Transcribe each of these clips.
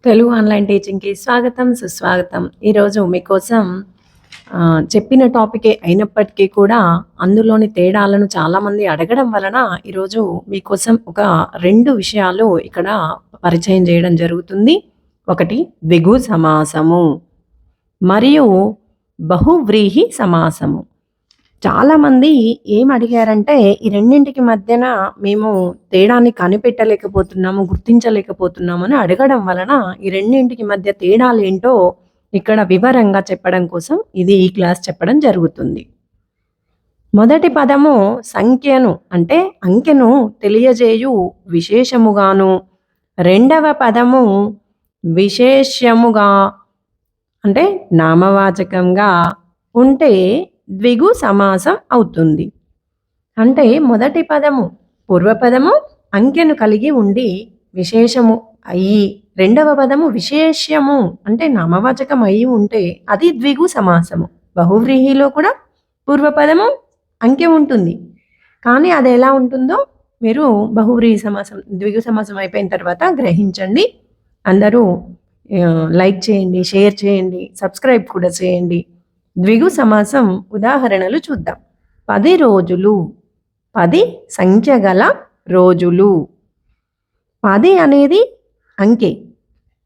Telugu online టీచింగ్‌కి స్వాగతం, సుస్వాగతం. ఈరోజు మీకోసం చెప్పిన టాపికే అయినప్పటికీ కూడా అందులోని తేడాలను చాలామంది అడగడం వలన ఈరోజు మీకోసం ఒక 2 విషయాలు ఇక్కడ పరిచయం చేయడం జరుగుతుంది. ఒకటి ద్విగు సమాసము మరియు బహువ్రీహి సమాసము. చాలామంది ఏం అడిగారంటే, ఈ రెండింటికి మధ్యన మేము తేడాన్ని కనిపెట్టలేకపోతున్నాము, గుర్తించలేకపోతున్నాము అని అడగడం వలన ఈ రెండింటికి మధ్య తేడాలేంటో ఇక్కడ వివరంగా చెప్పడం కోసం ఈ క్లాస్ చెప్పడం జరుగుతుంది. మొదటి పదము సంఖ్యను అంటే అంకెను తెలియజేయు విశేషముగాను, రెండవ పదము విశేష్యముగా అంటే నామవాచకంగా ఉంటే ద్విగు సమాసం అవుతుంది. అంటే మొదటి పదము పూర్వపదము అంకెను కలిగి ఉండి విశేషము అయ్యి, రెండవ పదము విశేష్యము అంటే నామవాచకం అయి ఉంటే అది ద్విగు సమాసము. బహువ్రీహిలో కూడా పూర్వపదము అంకె ఉంటుంది, కానీ అది ఎలా ఉంటుందో మీరు బహువ్రీహి సమాసం ద్విగు సమాసం అయిపోయిన తర్వాత గ్రహించండి. అందరూ లైక్ చేయండి, షేర్ చేయండి, సబ్స్క్రైబ్ కూడా చేయండి. ద్విగు సమాసం ఉదాహరణలు చూద్దాం. 10 రోజులు, 10 సంఖ్య గల రోజులు. 10 అనేది అంకె,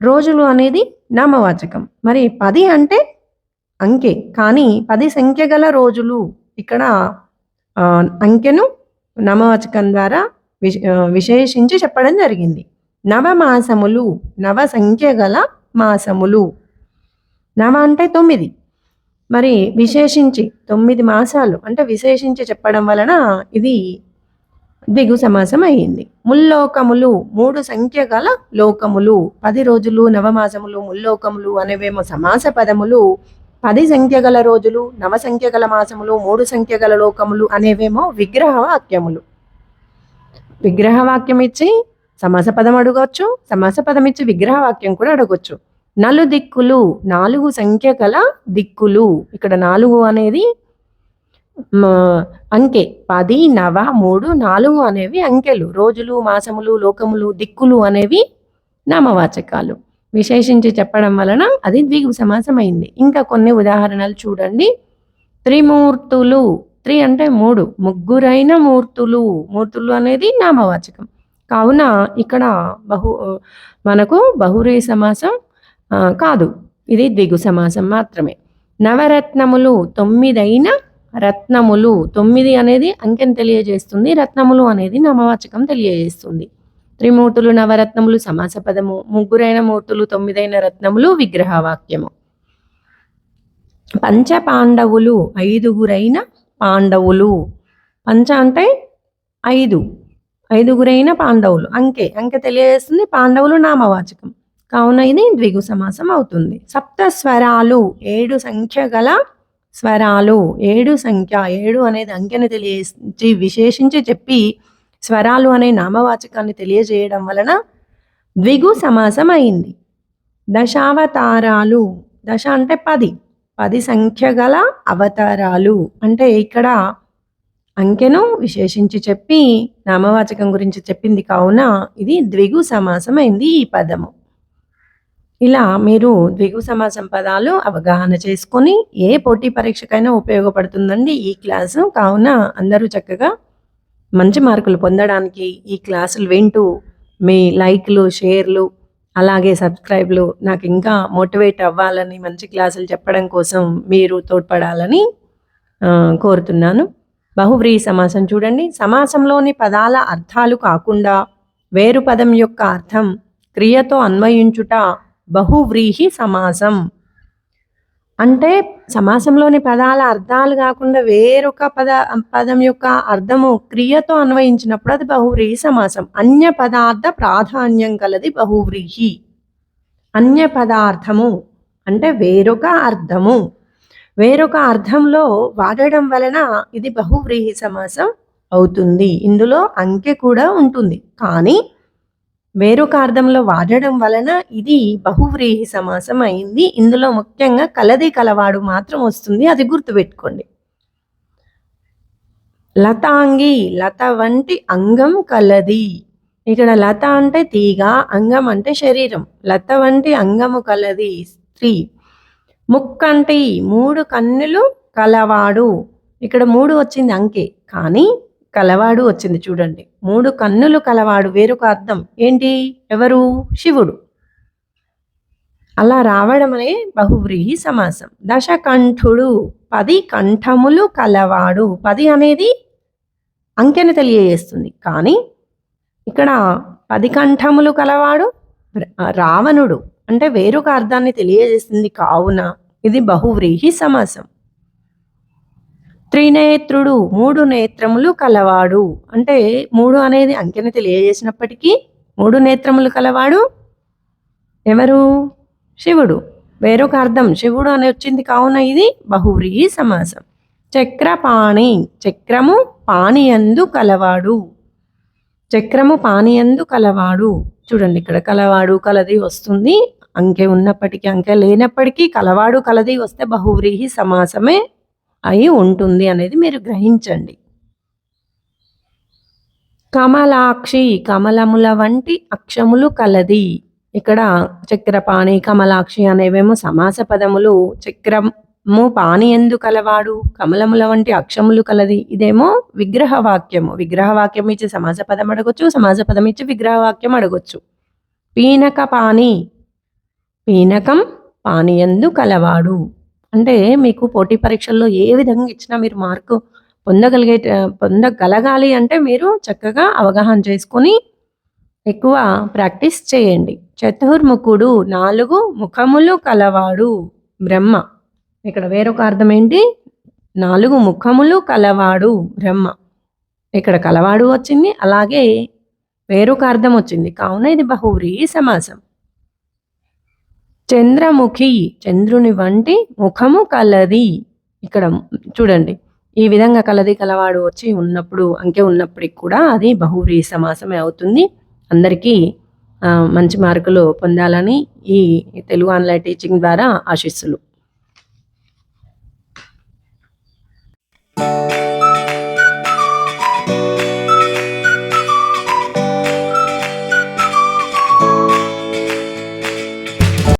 రోజులు అనేది నామవాచకం. మరి 10 అంటే అంకె, కానీ 10 సంఖ్య గల రోజులు ఇక్కడ అంకెను నామవాచకం ద్వారా విశేషించి చెప్పడం జరిగింది. నవమాసములు, నవ సంఖ్య గల మాసములు. నవ అంటే 9, మరి విశేషించి 9 మాసాలు అంటే విశేషించి చెప్పడం వలన ఇది ద్విగు సమాసం అయ్యింది. ముల్లోకములు, 3 సంఖ్య గల లోకములు. 10 రోజులు, నవమాసములు, ముల్లోకములు అనేవేమో సమాస పదములు. 10 సంఖ్య గల రోజులు, నవ సంఖ్య గల మాసములు, 3 సంఖ్య గల లోకములు అనేవేమో విగ్రహ వాక్యములు. విగ్రహ వాక్యం ఇచ్చి సమాస పదం అడగవచ్చు, సమాస పదం ఇచ్చి విగ్రహ వాక్యం కూడా అడగవచ్చు. నలుదిక్కులు, 4 సంఖ్య గల దిక్కులు. ఇక్కడ 4 అనేది అంకె. 10, నవ, 3, 4 అనేవి అంకెలు. రోజులు, మాసములు, లోకములు, దిక్కులు అనేవి నామవాచకాలు. విశేషించి చెప్పడం వలన అది ద్విగు సమాసం అయింది. ఇంకా కొన్ని ఉదాహరణలు చూడండి. త్రిమూర్తులు, 3 అంటే 3, ముగ్గురైన మూర్తులు. మూర్తులు అనేది నామవాచకం, కావున ఇక్కడ మనకు బహువ్రీహి సమాసం కాదు, ఇది ద్విగు సమాసం మాత్రమే. నవరత్నములు, 9 రత్నములు. 9 అనేది అంకెను తెలియజేస్తుంది, రత్నములు అనేది నామవాచకం తెలియజేస్తుంది. త్రిమూర్తులు, నవరత్నములు సమాస పదము, ముగ్గురైన మూర్తులు, 9 రత్నములు విగ్రహవాక్యము. పంచపాండవులు, 5గురైన పాండవులు. పంచ అంటే 5, 5గురైన పాండవులు అంకె, అంకె తెలియజేస్తుంది. పాండవులు నామవాచకం, కావున ఇది ద్విగు సమాసం అవుతుంది. సప్త స్వరాలు, 7 సంఖ్య గల స్వరాలు. 7 సంఖ్య, 7 అనేది అంకెను తెలియజేసి విశేషించి చెప్పి స్వరాలు అనే నామవాచకాన్ని తెలియజేయడం వలన ద్విగు సమాసం అయింది. దశావతారాలు, దశ అంటే 10, 10 సంఖ్య గల అవతారాలు. అంటే ఇక్కడ అంకెను విశేషించి చెప్పి నామవాచకం గురించి చెప్పింది, కావున ఇది ద్విగు సమాసం అయింది ఈ పదము. ఇలా మీరు ద్విగు సమాసం పదాలు అవగాహన చేసుకొని ఏ పోటీ పరీక్షకైనా ఉపయోగపడుతుందండి ఈ క్లాసు. కావున అందరూ చక్కగా మంచి మార్కులు పొందడానికి ఈ క్లాసులు వింటూ మీ లైక్లు, షేర్లు, అలాగే సబ్స్క్రైబ్లు నాకు ఇంకా మోటివేట్ అవ్వాలని, మంచి క్లాసులు చెప్పడం కోసం మీరు తోడ్పడాలని కోరుతున్నాను. బహువ్రీహి సమాసం చూడండి. సమాసంలోని పదాల అర్థాలు కాకుండా వేరు పదం యొక్క అర్థం క్రియతో అన్వయించుట బహువ్రీహి సమాసం. అంటే సమాసంలోని పదాల అర్థాలు కాకుండా వేరొక పదం యొక్క అర్థము క్రియతో అన్వయించినప్పుడు అది బహువ్రీహి సమాసం. అన్య పదార్థ ప్రాధాన్యం కలది బహువ్రీహి. అన్య పదార్థము అంటే వేరొక అర్థము, వేరొక అర్థంలో వాడడం వలన ఇది బహువ్రీహి సమాసం అవుతుంది. ఇందులో అంకె కూడా ఉంటుంది, కానీ వేరొక అర్థంలో వాడడం వలన ఇది బహువ్రీహి సమాసం అయింది. ఇందులో ముఖ్యంగా కలది కలవాడు మాత్రం వస్తుంది, అది గుర్తుపెట్టుకోండి. లతాంగి, లత వంటి అంగం కలది. ఇక్కడ లత అంటే తీగ, అంగం అంటే శరీరం. లత వంటి అంగము కలది స్త్రీ. ముక్కంటి 3 కన్నులు కలవాడు. ఇక్కడ 3 వచ్చింది అంకె, కానీ కలవాడు వచ్చింది చూడండి. 3 కన్నులు కలవాడు వేరొక అర్థం ఏంటి? ఎవరు? శివుడు. అలా రావడం అనే బహువ్రీహి సమాసం. దశకంఠుడు 10 కంఠములు కలవాడు. 10 అనేది అంకెను తెలియజేస్తుంది, కానీ ఇక్కడ 10 కంఠములు కలవాడు రావణుడు అంటే వేరొక అర్థాన్ని తెలియజేస్తుంది, కావున ఇది బహువ్రీహి సమాసం. త్రినేత్రుడు 3 నేత్రములు కలవాడు అంటే 3 అనేది అంకెను తెలియజేసినప్పటికీ 3 నేత్రములు కలవాడు ఎవరు? శివుడు. వేరొక అర్థం శివుడు అని వచ్చింది, కావున ఇది బహువ్రీహి సమాసం. చక్రపాణి చక్రము పాణియందు కలవాడు. చక్రము పాణియందు కలవాడు. చూడండి, ఇక్కడ కలవాడు కలది వస్తుంది. అంకె ఉన్నప్పటికీ అంకె లేనప్పటికీ కలవాడు కలది వస్తే బహువ్రీహి సమాసమే అయి ఉంటుంది అనేది మీరు గ్రహించండి. కమలాక్షి కమలముల వంటి అక్షములు కలది. ఇక్కడ చక్రపాణి కమలాక్షి అనేవేమో సమాస పదములు. చక్రము పాణియందు కలవాడు, కమలముల వంటి అక్షములు కలది ఇదేమో విగ్రహవాక్యము. విగ్రహవాక్యం ఇచ్చి సమాస పదం అడగొచ్చు, సమాస పదం ఇచ్చి విగ్రహవాక్యం అడగొచ్చు. పీనక పాణి పీనకం పాణియందు కలవాడు అంటే మీకు పోటీ పరీక్షల్లో ఏ విధంగా ఇచ్చినా మీరు మార్కు పొందగలగాలి అంటే మీరు చక్కగా అవగాహన చేసుకొని ఎక్కువ ప్రాక్టీస్ చేయండి. చతుర్ముఖుడు 4 ముఖములు కలవాడు బ్రహ్మ. ఇక్కడ వేరొక అర్థం ఏంటి? 4 ముఖములు కలవాడు బ్రహ్మ. ఇక్కడ కలవాడు వచ్చింది, అలాగే వేరొక అర్థం వచ్చింది, కావున ఇది బహువ్రీహి సమాసం. చంద్రముఖి చంద్రుని వంటి ముఖము కలది. ఇక్కడ చూడండి, ఈ విధంగా కలది కలవాడు వచ్చి ఉన్నప్పుడు అంకె ఉన్నప్పటికి కూడా అది బహువ్రీహి సమాసమే అవుతుంది. అందరికీ మంచి మార్కులు పొందాలని ఈ తెలుగు ఆన్లైన్ టీచింగ్ ద్వారా ఆశిస్సులు.